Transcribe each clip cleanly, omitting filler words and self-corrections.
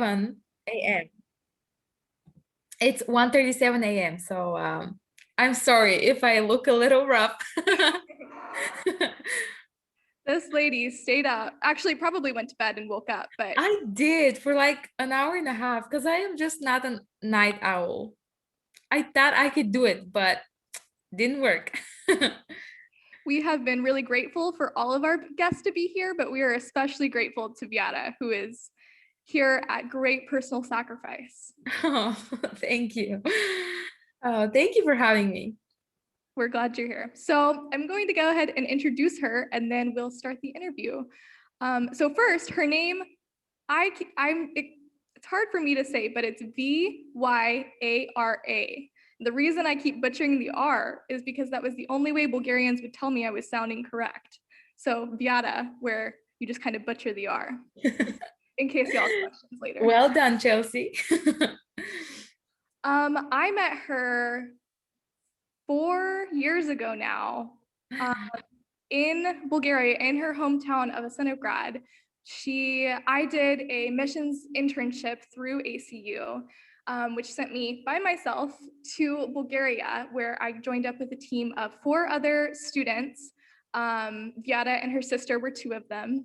a.m. It's 1:37 a.m. So I'm sorry if I look a little rough. This lady stayed up, actually probably went to bed and woke up, but I did for like an hour and a half because I am just not a night owl. I thought I could do it, but didn't work. we have been really grateful for all of our guests to be here, but we are especially grateful to Vyara, who is here at great personal sacrifice. Oh, thank you. Oh, thank you for having me. We're glad you're here. So I'm going to go ahead and introduce her, and then we'll start the interview. So first, her name, it's hard for me to say, but it's Vyara. The reason I keep butchering the R is because that was the only way Bulgarians would tell me I was sounding correct. So Vyara, where you just kind of butcher the R, in case y'all have questions later. Well done, Chelsea. I met her 4 years ago now, in Bulgaria, in her hometown of Asenograd. I did a missions internship through ACU, which sent me by myself to Bulgaria, where I joined up with a team of 4 other students. Vyara and her sister were 2 of them.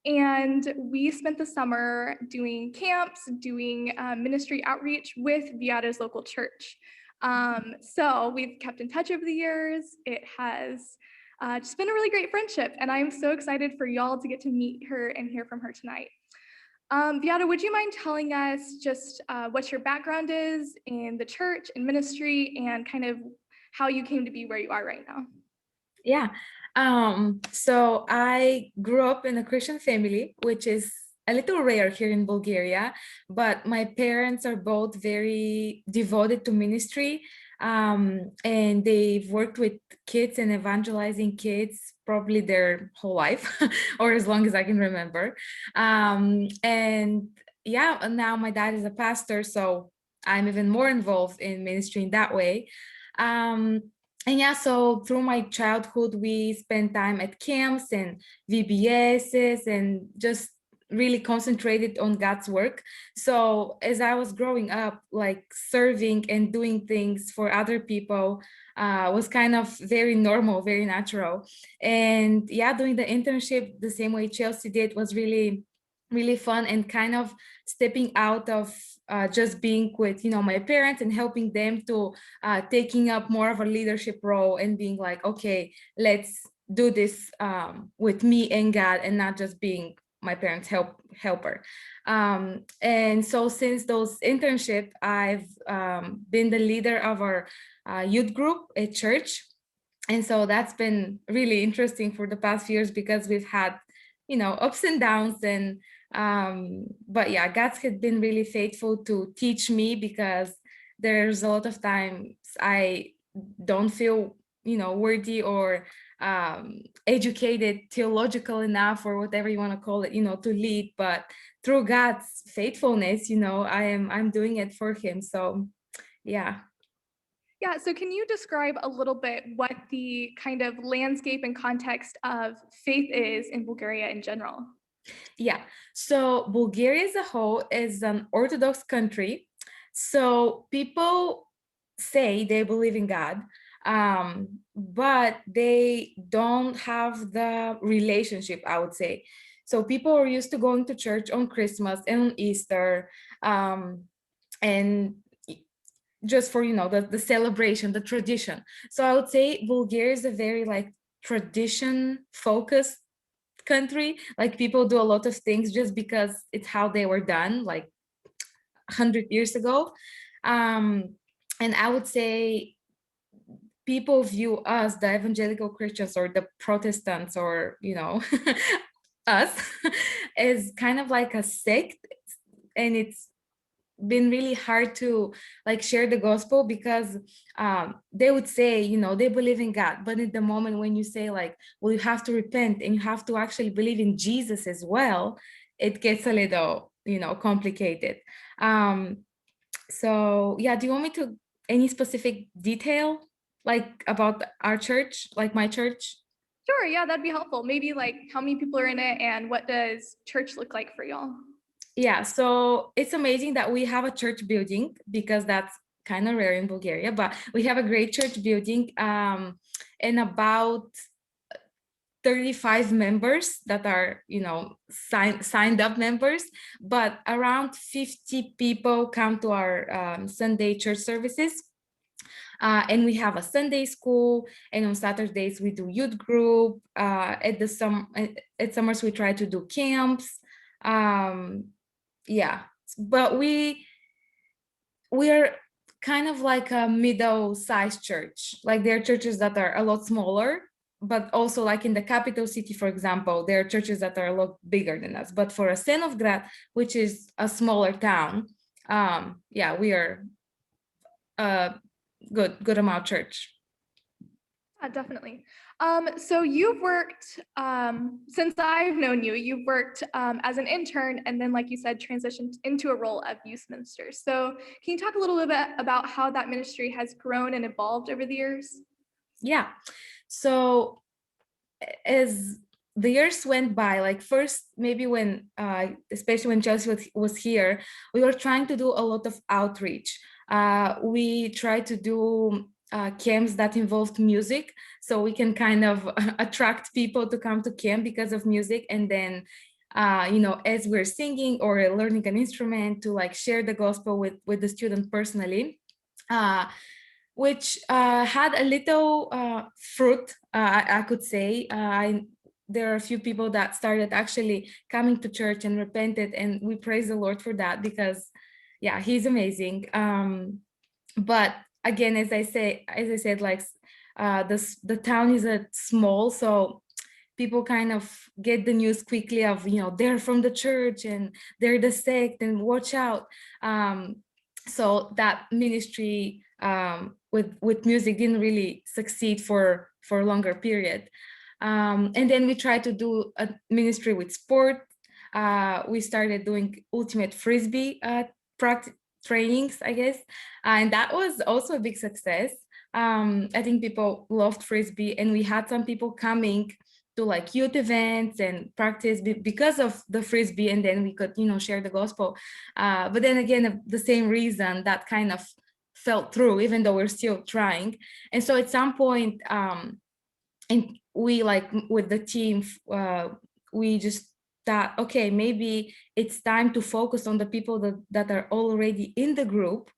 And we spent the summer doing camps, doing ministry outreach with Vyara's local church. So we've kept in touch over the years. It has just been a really great friendship, and I'm so excited for y'all to get to meet her and hear from her tonight. Vyara, would you mind telling us just what your background is in the church and ministry, and kind of how you came to be where you are right now? Yeah. So I grew up in a Christian family, which is a little rare here in Bulgaria, but my parents are both very devoted to ministry. And they've worked with kids and evangelizing kids probably their whole life, or as long as I can remember. And yeah, now my dad is a pastor, so I'm even more involved in ministry in that way. Um, and yeah, so through my childhood, we spent time at camps and VBSs and just really concentrated on God's work. So as I was growing up, like serving and doing things for other people was kind of very normal, very natural. And yeah, doing the internship the same way Chelsea did was really, really fun and kind of stepping out of just being with my parents and helping them to taking up more of a leadership role and being like, okay, let's do this with me and God and not just being my parents helper. And so since those internship, I've been the leader of our youth group at church. And so that's been really interesting for the past years because we've had ups and downs. And but yeah, God's had been really faithful to teach me, because there's a lot of times I don't feel worthy or educated, theological enough, or whatever you want to call it, to lead. But through God's faithfulness, I'm doing it for him. So yeah. Yeah, so can you describe a little bit what the kind of landscape and context of faith is in Bulgaria in general? Yeah, so Bulgaria as a whole is an Orthodox country. So people say they believe in God, but they don't have the relationship, I would say. So people are used to going to church on Christmas and on Easter, and just for the celebration, the tradition. So I would say Bulgaria is a very like tradition focused country. Like people do a lot of things just because it's how they were done like 100 years ago. And I would say people view us, the evangelical Christians or the Protestants, or us, as kind of like a sect. And it's been really hard to like share the gospel, because they would say they believe in God, but in the moment when you say like, well, you have to repent and you have to actually believe in Jesus as well, it gets a little complicated. So yeah, do you want me to any specific detail like about our church, like my church? Sure, yeah, that'd be helpful. Maybe like how many people are in it and what does church look like for y'all? Yeah, so it's amazing that we have a church building because that's kind of rare in Bulgaria, but we have a great church building, and about 35 members that are, signed up members, but around 50 people come to our Sunday church services. And we have a Sunday school, and on Saturdays we do youth group. At summers we try to do camps. Um, yeah, but we are kind of like a middle-sized church. Like there are churches that are a lot smaller, but also like in the capital city, for example, there are churches that are a lot bigger than us. But for Asenovgrad, which is a smaller town, yeah, we are a good amount church. Definitely. So you've worked, since I've known you, you've worked as an intern and then, like you said, transitioned into a role of youth minister. So can you talk a little bit about how that ministry has grown and evolved over the years? Yeah. So as the years went by, like first, maybe when, especially when Chelsea was here, we were trying to do a lot of outreach. We tried to do camps that involved music, so we can kind of attract people to come to camp because of music. And then, as we're singing or learning an instrument, to like share the gospel with the student personally. Which had a little fruit, I could say. There are a few people that started actually coming to church and repented, and we praise the Lord for that because, yeah, He's amazing. But again, as I said, like the town is a small, so people kind of get the news quickly of, they're from the church and they're the sect and watch out. So that ministry with music didn't really succeed for a longer period. And then we tried to do a ministry with sport. We started doing ultimate frisbee practice trainings, I guess, and that was also a big success. I think people loved frisbee, and we had some people coming to like youth events and practice because of the frisbee, and then we could share the gospel. But then again, the same reason that kind of fell through, even though we're still trying. And so at some point, and we like with the team, we just thought, okay, maybe it's time to focus on the people that are already in the group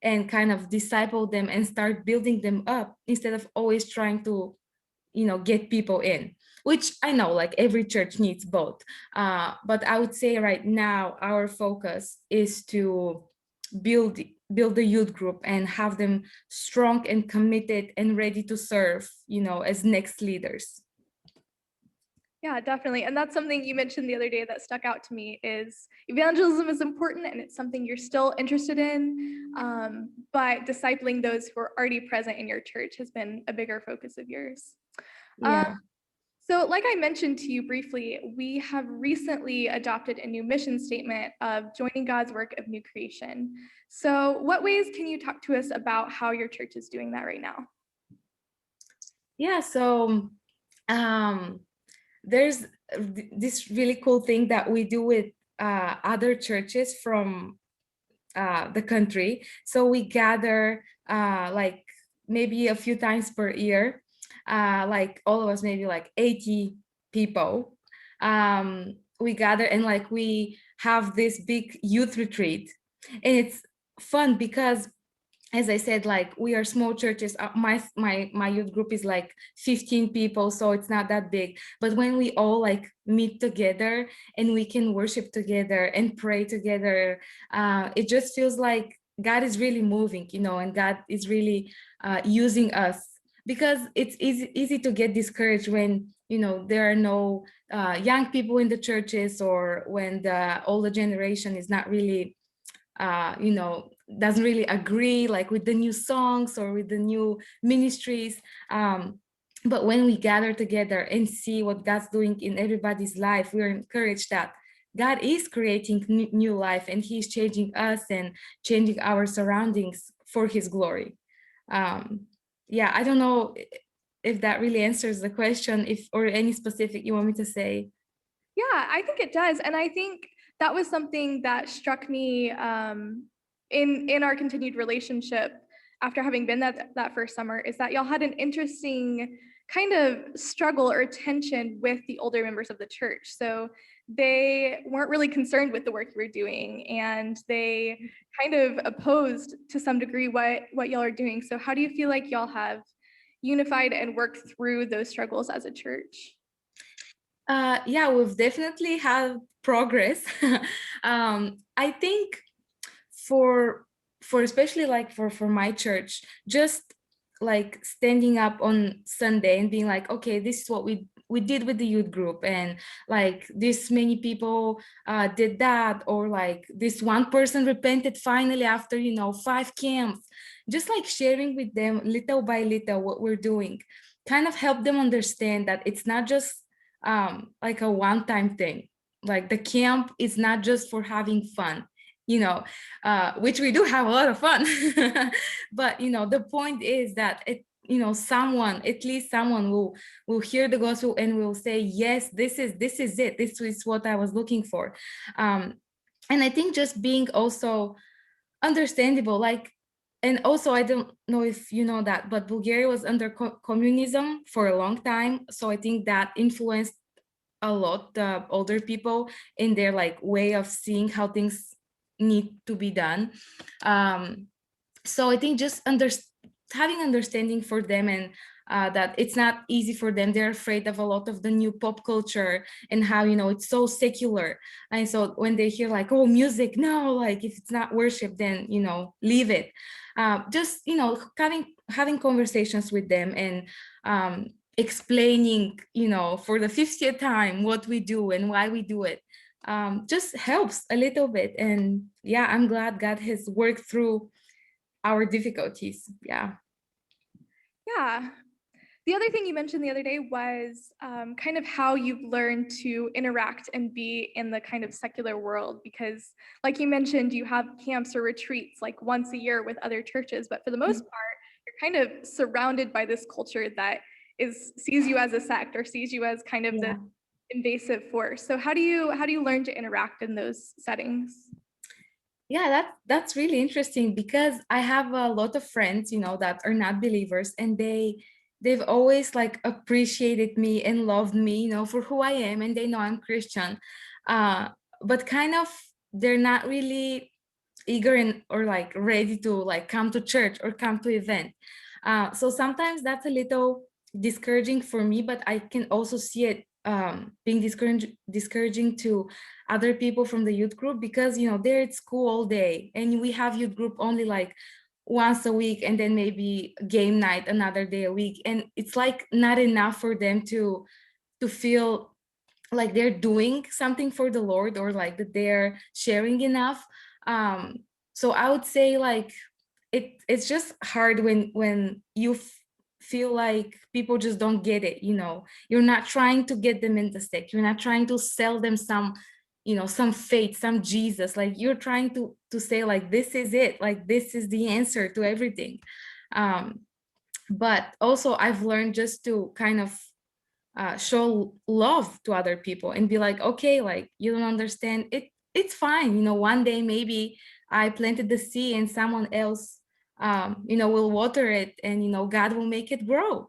and kind of disciple them and start building them up instead of always trying to get people in, which I know like every church needs both. But I would say right now our focus is to build the youth group and have them strong and committed and ready to serve, as next leaders. Yeah, definitely. And that's something you mentioned the other day that stuck out to me is evangelism is important and it's something you're still interested in. But discipling those who are already present in your church has been a bigger focus of yours. Yeah. So like I mentioned to you briefly, we have recently adopted a new mission statement of joining God's work of new creation. So what ways can you talk to us about how your church is doing that right now? Yeah, so there's this really cool thing that we do with other churches from the country. So we gather like maybe a few times per year, like all of us, maybe like 80 people. We gather and like we have this big youth retreat, and it's fun because, as I said, like we are small churches. My youth group is like 15 people, so it's not that big. But when we all like meet together and we can worship together and pray together, it just feels like God is really moving, and God is really using us. Because it's easy to get discouraged when there are no young people in the churches, or when the older generation is not really doesn't really agree like with the new songs or with the new ministries. But when we gather together and see what God's doing in everybody's life, we're encouraged that God is creating new life, and He's changing us and changing our surroundings for His glory. Yeah, I don't know if that really answers the question, if or any specific you want me to say. Yeah, I think it does. And I think that was something that struck me in our continued relationship after having been that first summer, is that y'all had an interesting kind of struggle or tension with the older members of the church. So they weren't really concerned with the work you were doing, and they kind of opposed to some degree what y'all are doing. So how do you feel like y'all have unified and worked through those struggles as a church? Yeah, we've definitely had progress. I think for especially like for my church, just like standing up on Sunday and being like, okay, this is what we did with the youth group, and like this many people did that, or like this one person repented finally after 5 camps. Just like sharing with them little by little what we're doing kind of help them understand that it's not just like a one-time thing. Like the camp is not just for having fun, which we do have a lot of fun. But the point is that someone, at least someone, will hear the gospel and will say, yes, this is it, this is what I was looking for. And I think just being also understandable, like, and also I don't know if you know that, but Bulgaria was under communism for a long time, so I think that influenced a lot the older people in their like way of seeing how things need to be done. So I think just having understanding for them, and that it's not easy for them. They're afraid of a lot of the new pop culture and how it's so secular. And so when they hear like, oh, music, no, like if it's not worship, then leave it. Just having conversations with them, and explaining for the 50th time what we do and why we do it, just helps a little bit. And yeah, I'm glad God has worked through our difficulties. Yeah. Yeah. The other thing you mentioned the other day was kind of how you've learned to interact and be in the kind of secular world, because like you mentioned, you have camps or retreats like once a year with other churches, but for the most part, you're kind of surrounded by this culture that sees you as a sect, or sees you as kind of the invasive force. So how do you learn to interact in those settings? Yeah, that's really interesting, because I have a lot of friends that are not believers, and they've always like appreciated me and loved me for who I am, and they know I'm Christian, but kind of they're not really eager or like ready to like come to church or come to event. So sometimes that's a little discouraging for me, but I can also see it being discouraging to other people from the youth group, because they're at school all day, and we have youth group only like once a week, and then maybe game night another day a week, and it's like not enough for them to feel like they're doing something for the Lord, or like that they're sharing enough. So I would say like it's just hard when you feel like people just don't get it. You're not trying to get them in the sect, you're not trying to sell them some some faith, some Jesus. Like you're trying to say like, this is it, like this is the answer to everything. But also I've learned just to kind of show love to other people and be like, okay, like you don't understand it, it's fine. One day maybe I planted the seed and someone else will water it, and God will make it grow.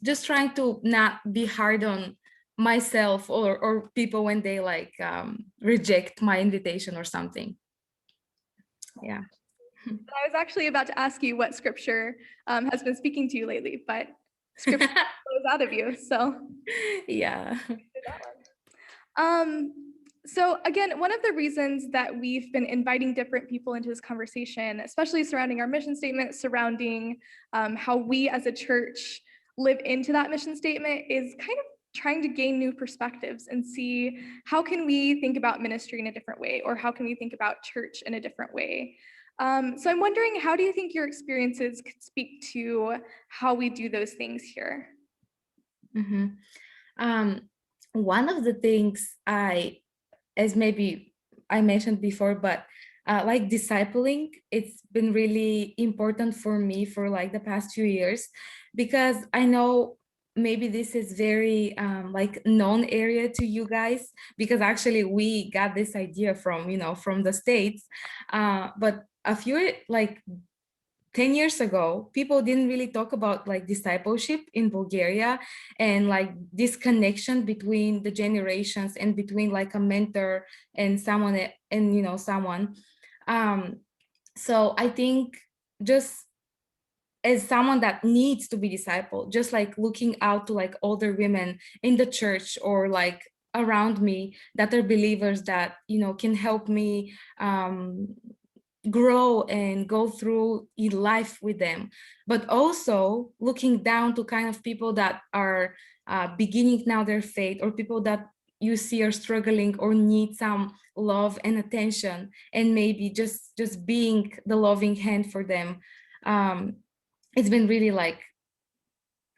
Just trying to not be hard on myself or people when they like reject my invitation or something. Yeah. I was actually about to ask you what scripture has been speaking to you lately, but scripture flows out of you, so Yeah. So again, one of the reasons that we've been inviting different people into this conversation, especially surrounding our mission statement, surrounding how we as a church live into that mission statement, is kind of trying to gain new perspectives and see how can we think about ministry in a different way, or how can we think about church in a different way. So I'm wondering, how do you think your experiences could speak to how we do those things here? One of the things as maybe I mentioned before, but like discipling, it's been really important for me for like the past few years, because I know maybe this is very like known area to you guys, because actually we got this idea from, from the States. But a few, like 10 years ago, people didn't really talk about like discipleship in Bulgaria, and like this connection between the generations and between like a mentor and someone, and someone. Um, so I think, just as someone that needs to be discipled, just like looking out to like older women in the church or like around me that are believers, that can help me grow and go through life with them, but also looking down to kind of people that are beginning now their faith, or people that you see are struggling or need some love and attention, and maybe just being the loving hand for them. It's been really like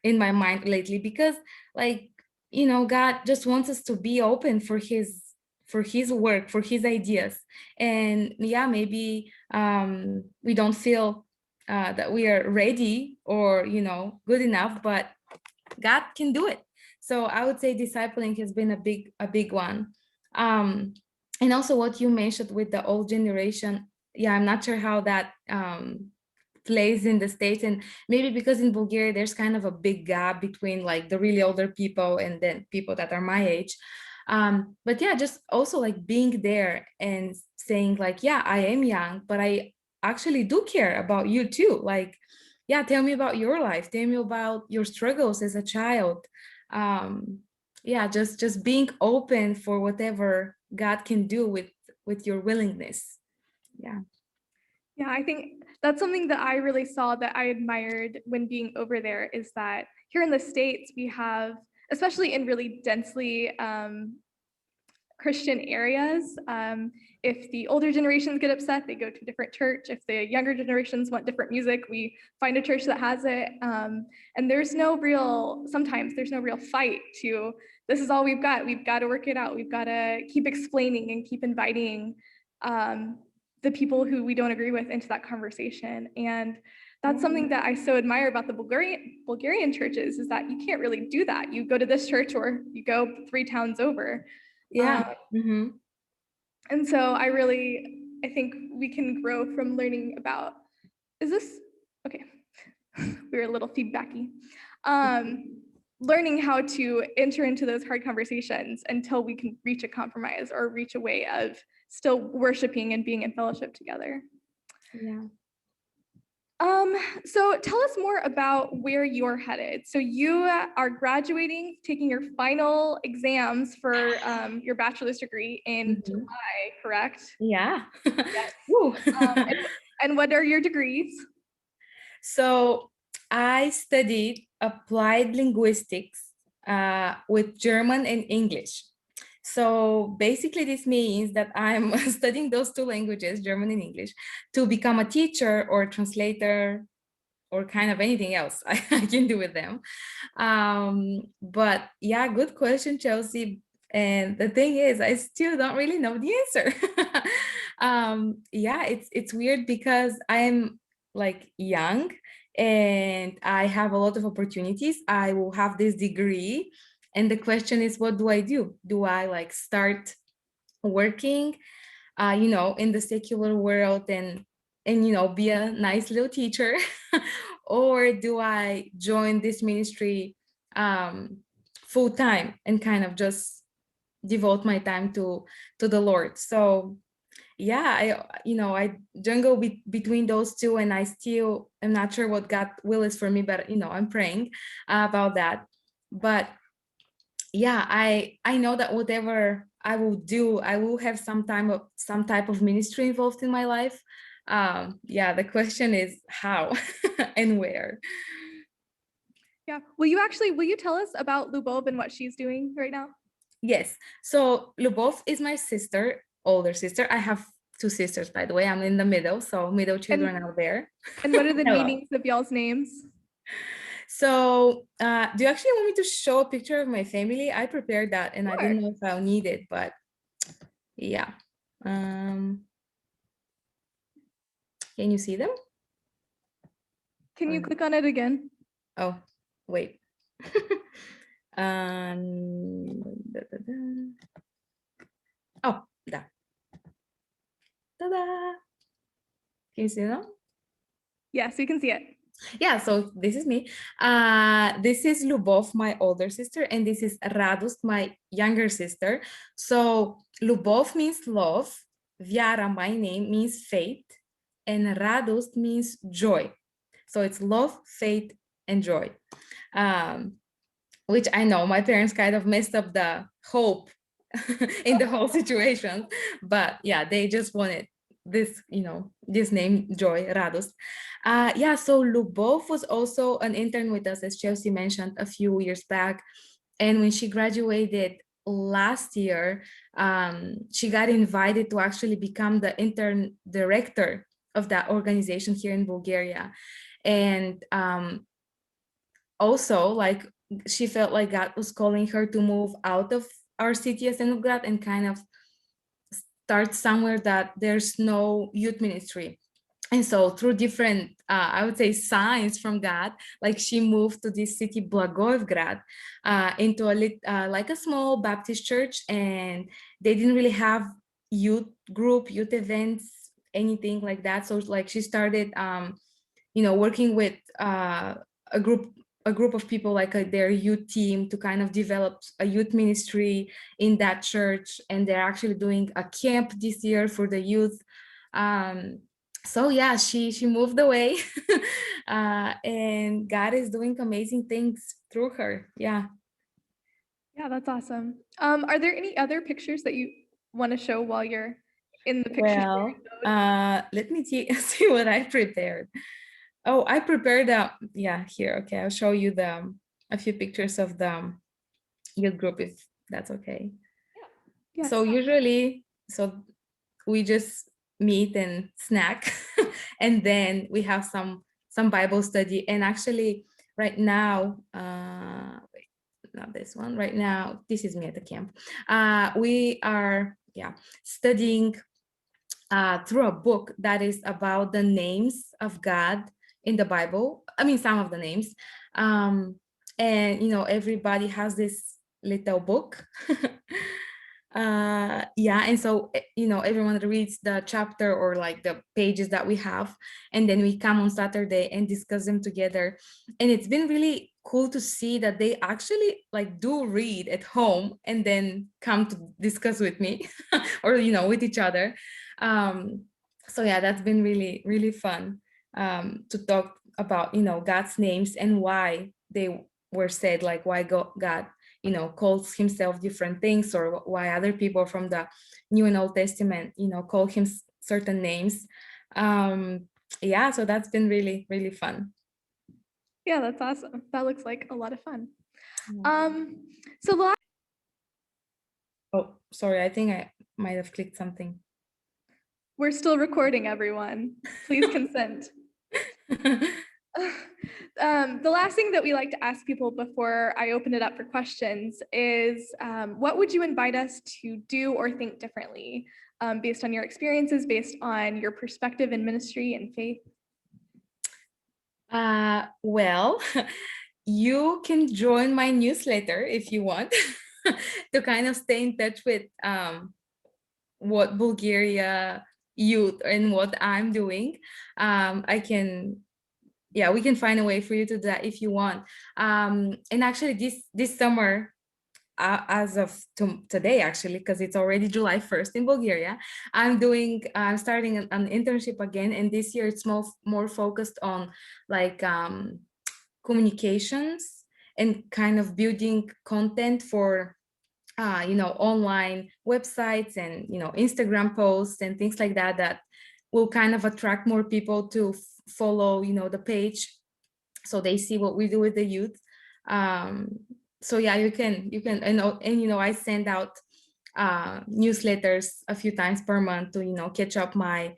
in my mind lately, because like God just wants us to be open for his work, for his ideas. And yeah, maybe we don't feel that we are ready or good enough, but God can do it. So I would say discipling has been a big one. And also what you mentioned with the old generation, yeah, I'm not sure how that plays in the States, and maybe because in Bulgaria there's kind of a big gap between like the really older people and then people that are my age. But yeah, just also like being there and saying like, yeah, I am young, but I actually do care about you too. Like, yeah, tell me about your life, tell me about your struggles as a child. Yeah, just being open for whatever God can do with your willingness. Yeah. Yeah, I think that's something that I really saw that I admired when being over there, is that here in the States, we have, especially in really densely Christian areas, if the older generations get upset, they go to a different church. If the younger generations want different music, we find a church that has it. And sometimes there's no real fight to, this is all we've got to work it out. We've got to keep explaining and keep inviting the people who we don't agree with into that conversation. And that's something that I so admire about the Bulgarian churches, is that you can't really do that. You go to this church or you go 3 towns over. Yeah. Mm-hmm. And so I think we can grow from learning about, okay, we were a little feedbacky. Learning how to enter into those hard conversations until we can reach a compromise or reach a way of still worshiping and being in fellowship together. Yeah. So tell us more about where you're headed. So you are graduating, taking your final exams for your bachelor's degree in July, correct? Yeah. Yes. Woo. And what are your degrees? So I studied applied linguistics with German and English. So basically this means that I'm studying those 2 languages, German and English, to become a teacher or translator, or kind of anything else I can do with them. But yeah, good question, Chelsea. And the thing is, I still don't really know the answer. Yeah, it's weird because I'm like young and I have a lot of opportunities. I will have this degree, and the question is, what do I do? Do I like start working, in the secular world, and be a nice little teacher, or do I join this ministry full time and kind of just devote my time to the Lord? So yeah, I jungle between those 2, and I still am not sure what God will is for me, but I'm praying about that. But yeah, I know that whatever I will do, I will have some type of ministry involved in my life. Yeah, the question is how and where. Yeah. Will you tell us about Lubov and what she's doing right now? Yes. So Lubov is my sister, older sister. I have 2 sisters, by the way. I'm in the middle, so middle children out there. And what are the Hello. meanings of y'all's names? So do you actually want me to show a picture of my family? I prepared that and I Sure. didn't know if I'll need it, but yeah. Can you see them? Can you click on it again? Oh, wait. Da, da, da. Oh, da. Ta-da! Can you see them? Yes, we can see it. Yeah, so this is me. This is Lubov, my older sister, and this is Radust, my younger sister. So Lubov means love, Vyara, my name, means faith, and Radust means joy. So it's love, faith, and joy. Which I know my parents kind of messed up the hope in the whole situation, but yeah, they just wanted this, this name, Joy, Radost. Yeah, so Lubov was also an intern with us, as Chelsea mentioned, a few years back. And when she graduated last year, she got invited to actually become the intern director of that organization here in Bulgaria. And also, like, she felt like God was calling her to move out of our city as Senugrat and kind of start somewhere that there's no youth ministry. And so through different, I would say, signs from God, like she moved to this city, Blagoevgrad, into like a small Baptist church, and they didn't really have youth group, youth events, anything like that. So like she started, working with a group of people, like their youth team, to kind of develop a youth ministry in that church. And they're actually doing a camp this year for the youth. So yeah, she moved away, and God is doing amazing things through her. Yeah. Yeah, that's awesome. Are there any other pictures that you want to show while you're in the picture Well, sharing mode? let me see what I prepared. Oh, I prepared yeah, here. Okay, I'll show you a few pictures of the youth group, if that's okay. Yes. So usually, we just meet and snack, and then we have some Bible study. And actually, right now, wait, not this one. Right now, this is me at the camp. We are, yeah, studying through a book that is about the names of God in the Bible. I mean, some of the names. And, everybody has this little book. Yeah, and so, everyone reads the chapter or like the pages that we have, and then we come on Saturday and discuss them together. And it's been really cool to see that they actually like do read at home and then come to discuss with me or with each other. So yeah, that's been really, really fun, to talk about, God's names and why they were said, like why God, calls himself different things, or why other people from the New and Old Testament, call him certain names. Yeah, so that's been really, really fun. Yeah, that's awesome. That looks like a lot of fun. Yeah. So the last, Oh, sorry, I think I might have clicked something. we're still recording, everyone. Please consent. The last thing that we like to ask people before I open it up for questions is, what would you invite us to do or think differently, based on your experiences, based on your perspective in ministry and faith? Well, you can join my newsletter if you want to kind of stay in touch with what Bulgaria youth and what I'm doing. I can, yeah, we can find a way for you to do that if you want. And actually, this summer, as of today, actually, because it's already July 1st in Bulgaria, I'm starting an internship again, and this year it's more focused on like communications and kind of building content for online websites and Instagram posts and things like that, that will kind of attract more people to follow the page, so they see what we do with the youth. So yeah, you can and I send out newsletters a few times per month to catch up my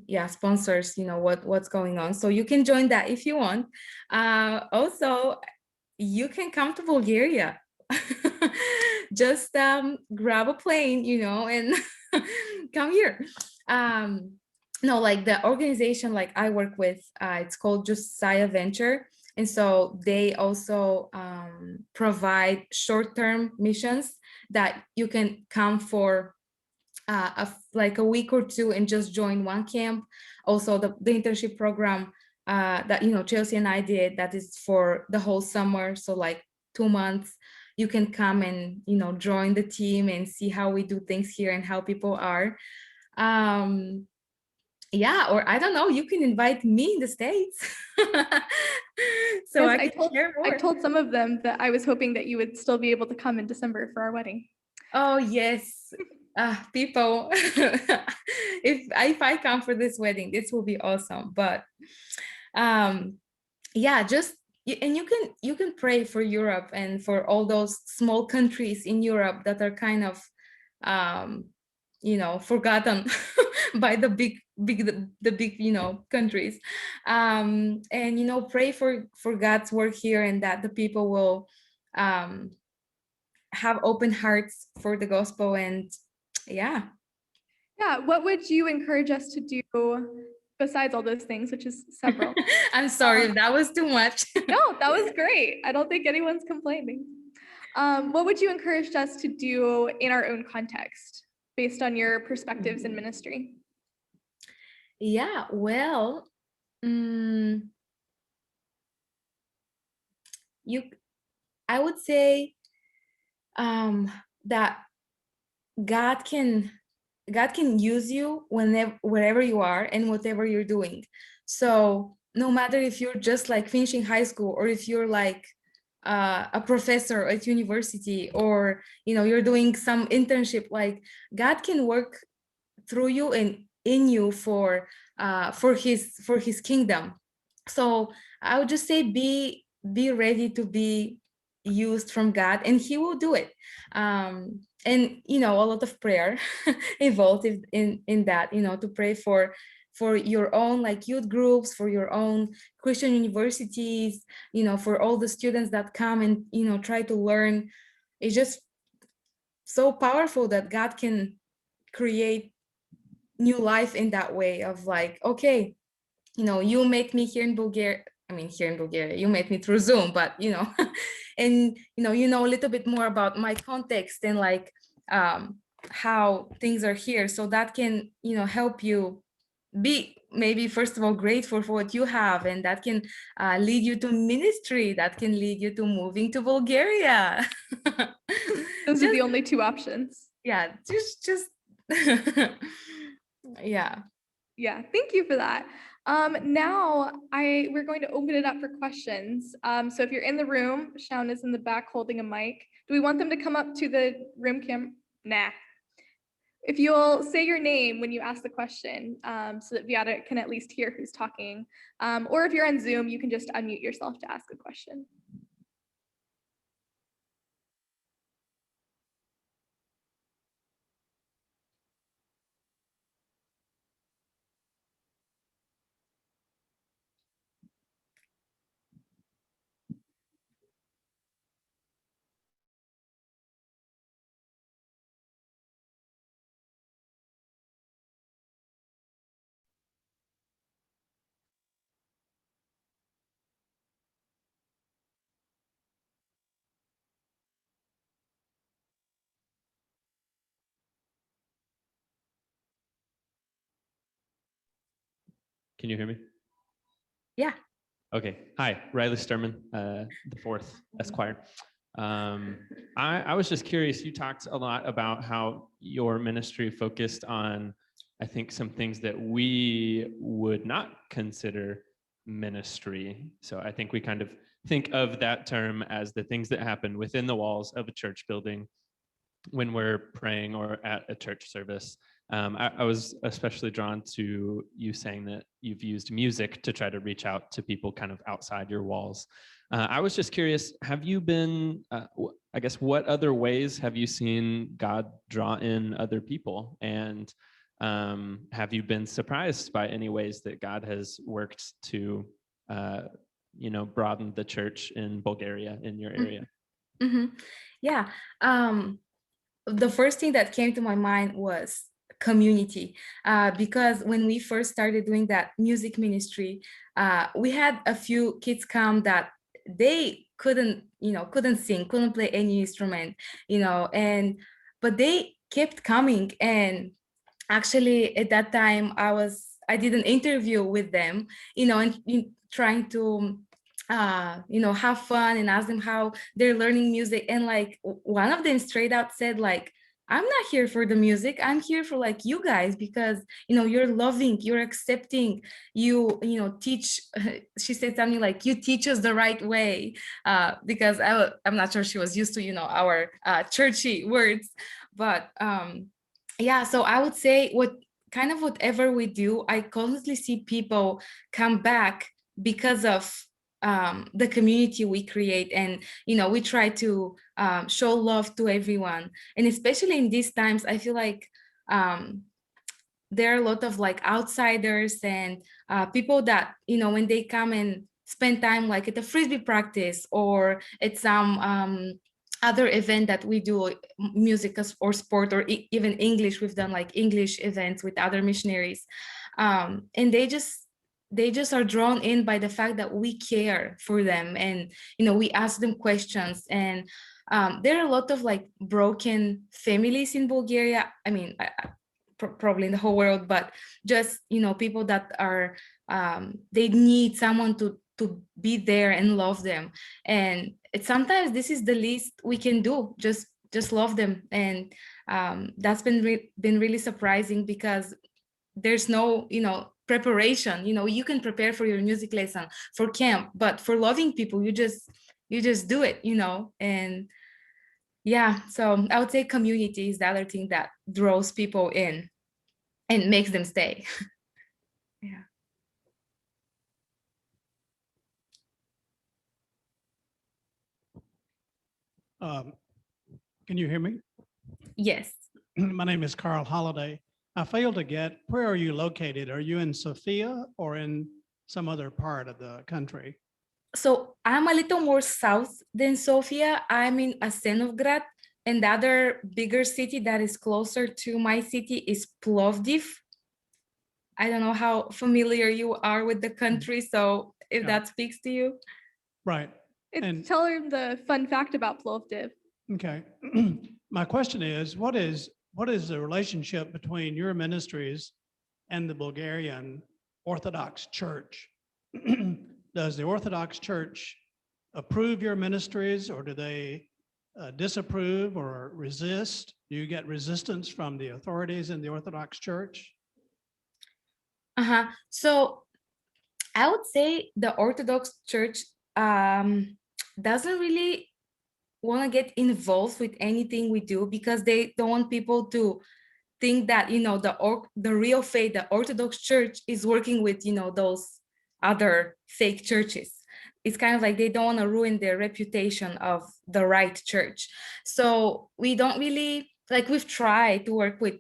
yeah, sponsors, what's going on. So you can join that if you want. Also, you can come to Bulgaria. Just grab a plane, and come here. No, like the organization like I work with, it's called Josiah Venture. And so they also provide short-term missions that you can come for like a week or two and just join one camp. Also the internship program that Chelsea and I did, that is for the whole summer, so like 2 months. You can come and join the team and see how we do things here and how people are. Yeah, or I don't know, you can invite me in the States. So Yes, I can share I more. told some of them that I was hoping that you would still be able to come in December for our wedding. Oh yes, people, if I come for this wedding, this will be awesome. But yeah, just and you can pray for Europe and for all those small countries in Europe that are kind of forgotten by the big countries, and pray for God's work here, and that the people will have open hearts for the gospel. And yeah. Yeah, what would you encourage us to do besides all those things, which is several? I'm sorry if that was too much. No, that was great. I don't think anyone's complaining. What would you encourage us to do in our own context based on your perspectives in ministry? Yeah, well, I would say that God can use you wherever you are and whatever you're doing. So no matter if you're just like finishing high school, or if you're like a professor at university, or you're doing some internship, like God can work through you and in you for his kingdom. So I would just say be ready to be used from God, and he will do it. And a lot of prayer involved in that, to pray for your own like youth groups, for your own Christian universities, for all the students that come and try to learn. It's just so powerful that God can create new life in that way of like, okay, you make me here in Bulgaria. I mean, here in Bulgaria, you met me through Zoom, but and a little bit more about my context and like how things are here. So that can, help you be maybe first of all grateful for what you have, and that can lead you to ministry, that can lead you to moving to Bulgaria. Those are Just, the only two options. yeah, just yeah. Yeah, thank you for that. Now we're going to open it up for questions. So if you're in the room, Shaun is in the back holding a mic. Do we want them to come up to the room cam? Nah. If you'll say your name when you ask the question, so that Vyara can at least hear who's talking. Or if you're on Zoom, you can just unmute yourself to ask a question. Can you hear me? Yeah. Okay. Hi, Riley Sturman, the fourth Esquire. I was just curious, you talked a lot about how your ministry focused on, I think, some things that we would not consider ministry. So I think we kind of think of that term as the things that happen within the walls of a church building when we're praying or at a church service. I was especially drawn to you saying that you've used music to try to reach out to people kind of outside your walls. I was just curious, have you been, I guess, what other ways have you seen God draw in other people? And have you been surprised by any ways that God has worked to, broaden the church in Bulgaria, in your area? Mm-hmm. Yeah. The first thing that came to my mind was community, because when we first started doing that music ministry, we had a few kids come that they couldn't sing, couldn't play any instrument, and but they kept coming. And actually at that time I did an interview with them, and trying to have fun and ask them how they're learning music. And like one of them straight out said, like, I'm not here for the music, I'm here for like you guys, because you're loving, you're accepting, you teach. She said something like, you teach us the right way, because I'm not sure she was used to our churchy words. But yeah, so I would say whatever we do, I constantly see people come back because of the community we create. And we try to show love to everyone, and especially in these times I feel like there are a lot of like outsiders and people that when they come and spend time like at a frisbee practice or at some other event that we do, music or sport, or even English. We've done like English events with other missionaries, and they just are drawn in by the fact that we care for them, and we ask them questions. And there are a lot of like broken families in Bulgaria. I mean, probably in the whole world, but just people that are they need someone to be there and love them. And sometimes this is the least we can do, just love them. And that's been really surprising, because there's no preparation. You can prepare for your music lesson, for camp, but for loving people, you just do it. And yeah, so I would say community is the other thing that draws people in and makes them stay. Yeah. Can you hear me? Yes. My name is Carl Holliday. I failed to get, where are you located? Are you in Sofia or in some other part of the country? So I'm a little more south than Sofia. I'm in Asenovgrad, and the other bigger city that is closer to my city is Plovdiv. I don't know how familiar you are with the country, so if Yeah. that speaks to you. Right. And- Tell her the fun fact about Plovdiv. Okay. My question is, what is the relationship between your ministries and the Bulgarian Orthodox Church? Does the Orthodox Church approve your ministries, or do they disapprove or resist? Do you get resistance from the authorities in the Orthodox Church? So I would say the Orthodox Church doesn't really want to get involved with anything we do, because they don't want people to think that the real faith, the Orthodox Church, is working with those other fake churches. It's kind of like they don't want to ruin their reputation of the right church. So we don't really, like, we've tried to work with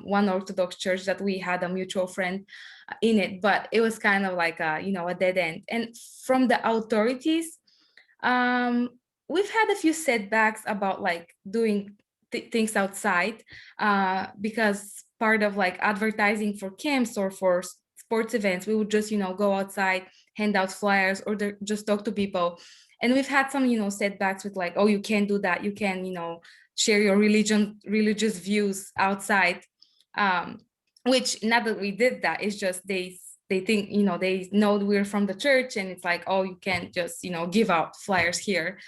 one Orthodox church that we had a mutual friend in it, but it was kind of like a dead end. And from the authorities, we've had a few setbacks about like doing things outside, because part of like advertising for camps or for sports events, we would just go outside, hand out flyers, or just talk to people. And we've had some setbacks with like, oh, you can't do that, you can share your religious views outside, which not that we did that, it's just they think they know we're from the church, and it's like, oh, you can't just give out flyers here.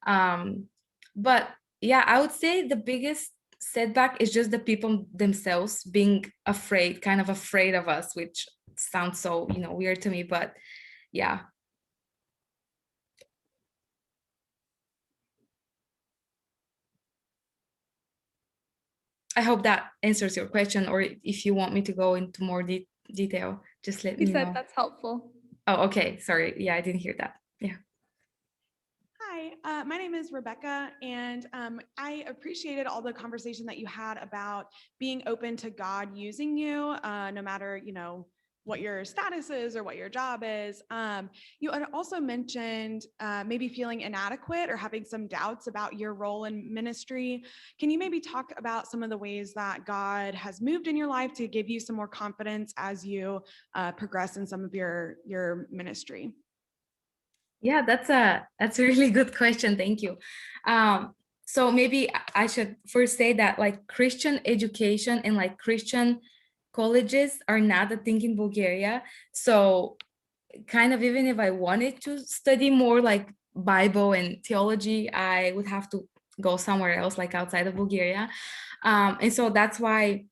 But yeah, I would say the biggest setback is just the people themselves being kind of afraid of us, which sounds so weird to me, but yeah. I hope that answers your question, or if you want me to go into more detail, just let me know. He said that's helpful. Oh, okay, sorry. Yeah, I didn't hear that. Yeah. Hi, my name is Rebecca, and I appreciated all the conversation that you had about being open to God using you, no matter, what your status is or what your job is. You had also mentioned maybe feeling inadequate or having some doubts about your role in ministry. Can you maybe talk about some of the ways that God has moved in your life to give you some more confidence as you progress in some of your ministry? Yeah, that's a really good question. Thank you. So maybe I should first say that like Christian education and like Christian colleges are not a thing in Bulgaria. So kind of even if I wanted to study more like Bible and theology, I would have to go somewhere else, like outside of Bulgaria. And so that's why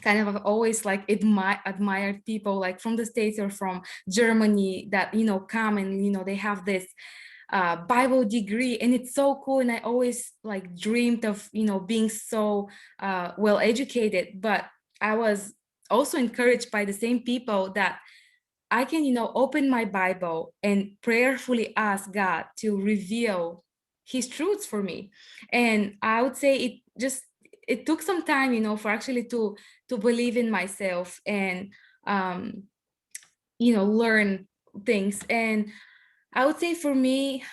kind of I've always like admired people like from the States or from Germany that, come and, they have this Bible degree, and it's so cool. And I always like dreamed of, being so well educated, but I was also encouraged by the same people that I can, open my Bible and prayerfully ask God to reveal his truths for me. And I would say it took some time, for actually to believe in myself and learn things. And I would say for me,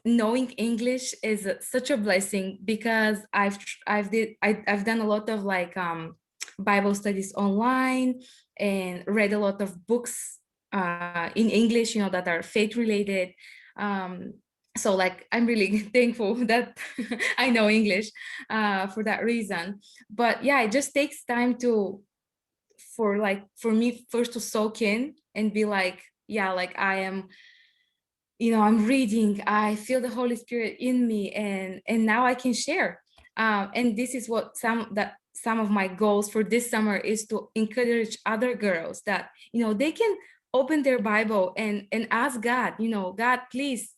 knowing English is such a blessing because I've done a lot of like Bible studies online and read a lot of books in English, that are faith related. So like I'm really thankful that I know English for that reason. But yeah, it just takes time for me first to soak in and be like, yeah, like I am, I'm reading, I feel the Holy Spirit in me, and now I can share. And this is what some of my goals for this summer is to encourage other girls that, they can open their Bible and ask God, God, please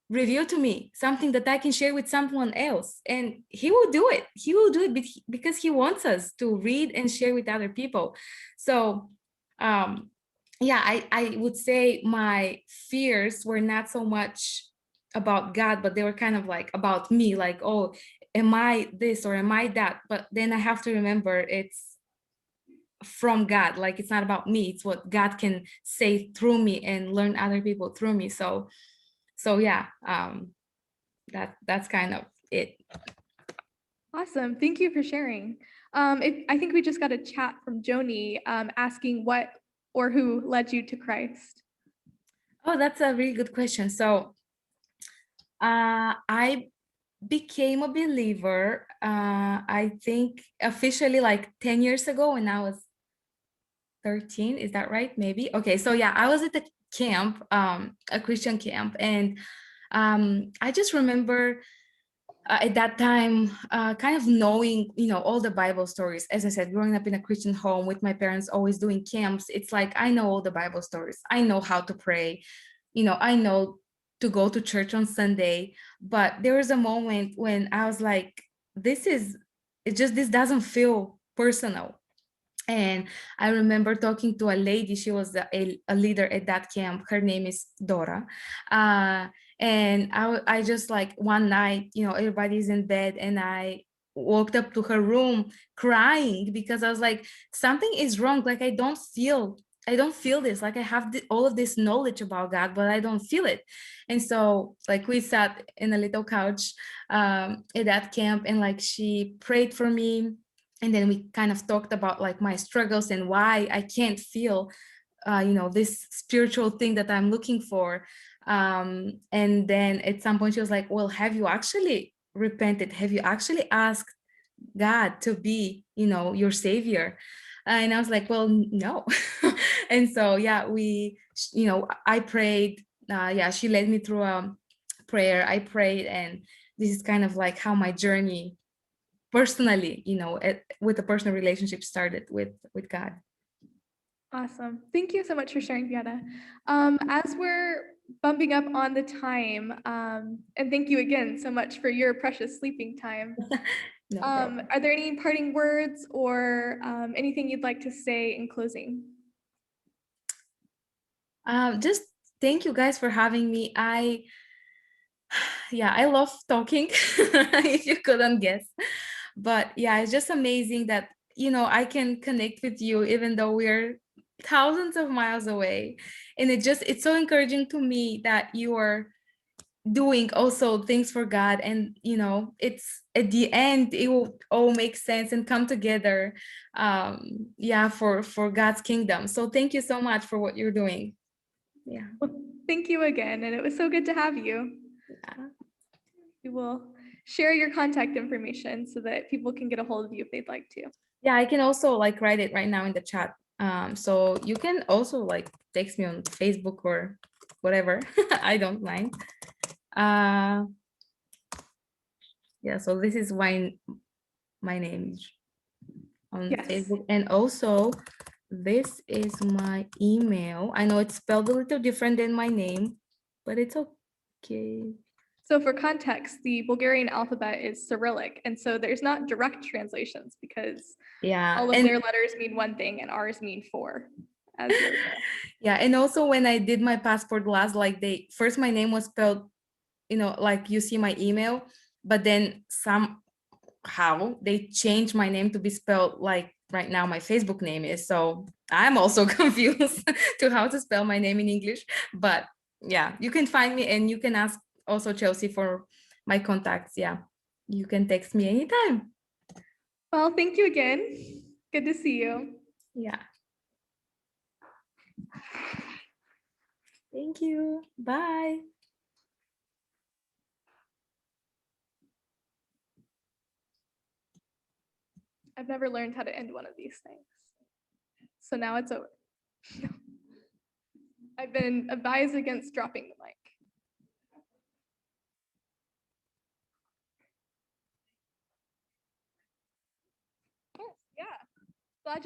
reveal to me something that I can share with someone else. And he will do it. He will do it because he wants us to read and share with other people. So yeah, I would say my fears were not so much about God, but they were kind of like about me, like, oh, am I this or am I that? But then I have to remember it's from God. Like it's not about me, it's what God can say through me and learn other people through me. So yeah, that's kind of it. Awesome. Thank you for sharing. I think we just got a chat from Joni asking what or who led you to Christ. Oh, that's a really good question. So I became a believer, I think officially like 10 years ago when I was 13. Is that right? Maybe. Okay. So yeah, I was at the camp, a Christian camp. And I just remember at that time, kind of knowing, all the Bible stories. As I said, growing up in a Christian home with my parents, always doing camps, it's like I know all the Bible stories. I know how to pray. I know to go to church on Sunday. But there was a moment when I was like, this doesn't feel personal. And I remember talking to a lady, she was a leader at that camp. Her name is Dora. And I just like one night, everybody's in bed and I walked up to her room crying because I was like, something is wrong. Like I don't feel this. Like I have all of this knowledge about God, but I don't feel it. And so like we sat in a little couch at that camp and like she prayed for me. And then we kind of talked about like my struggles and why I can't feel, this spiritual thing that I'm looking for. And then at some point she was like, well, have you actually repented? Have you actually asked God to be, your savior? And I was like, well, no. And so, yeah, I prayed. Yeah, she led me through a prayer. I prayed, and this is kind of like how my journey personally, with a personal relationship started with God. Awesome. Thank you so much for sharing, Vyara. As we're bumping up on the time, and thank you again so much for your precious sleeping time. No problem. Are there any parting words or anything you'd like to say in closing? Just thank you guys for having me. I love talking, if you couldn't guess. But yeah, it's just amazing that, I can connect with you, even though we're thousands of miles away. And it's so encouraging to me that you are doing also things for God. And, it's at the end, it will all make sense and come together, yeah, for God's kingdom. So thank you so much for what you're doing. Yeah. Well, thank you again, and it was so good to have you. Yeah. We will share your contact information so that people can get a hold of you if they'd like to. Yeah, I can also write it right now in the chat. So you can also text me on Facebook or whatever. I don't mind. Yeah, so this is why my name is on Yes. Facebook. And also this is my email. I know it's spelled a little different than my name, but it's okay. So for context, the Bulgarian alphabet is Cyrillic, and so there's not direct translations because Yeah, all of and their letters mean one thing and ours mean four. As yours are. yeah, and also when I did my passport last, first my name was spelled, like you see my email, but then somehow they changed my name to be spelled like right now my Facebook name is. So I'm also confused to how to spell my name in English. But yeah, you can find me, and you can ask also Chelsea for my contacts. Yeah, you can text me anytime. Well, thank you again. Good to see you. Yeah. Thank you. Bye. I've never learned how to end one of these things. So now it's over. I've been advised against dropping the mic. Yes, yeah. Glad y'all